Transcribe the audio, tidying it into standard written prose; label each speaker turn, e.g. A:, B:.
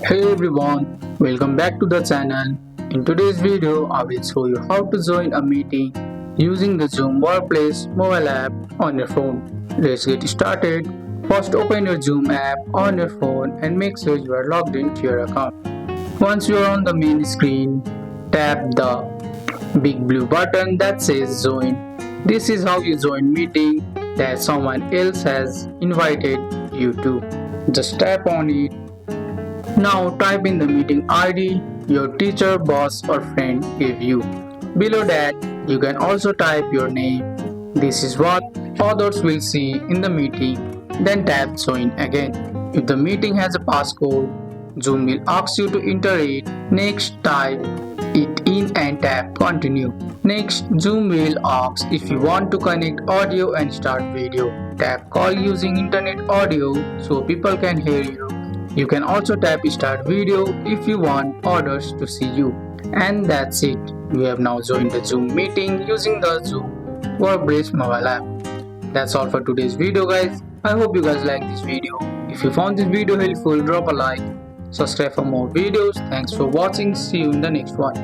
A: Hey everyone, welcome back to the channel. In today's video, I will show you how to join a meeting using the Zoom Workplace mobile app on your phone. Let's get started. First, open your Zoom app on your phone and make sure you are logged into your account. Once you are on the main screen, tap the big blue button that says join. This is how you join meeting that someone else has invited you to. Just tap on it. Now type in the meeting ID your teacher, boss or friend gave you. Below that, you can also type your name. This is what others will see in the meeting. Then tap join again. If the meeting has a passcode, Zoom will ask you to enter it. Next, type it in and tap continue. Next, Zoom will ask if you want to connect audio and start video. Tap call using internet audio so people can hear you. You can also tap start video if you want others to see you. And that's it. We have now joined the Zoom meeting using the Zoom Workplace mobile app. That's all for today's video guys. I hope you guys like this video. If you found this video helpful, drop a like. Subscribe for more videos. Thanks for watching. See you in the next one.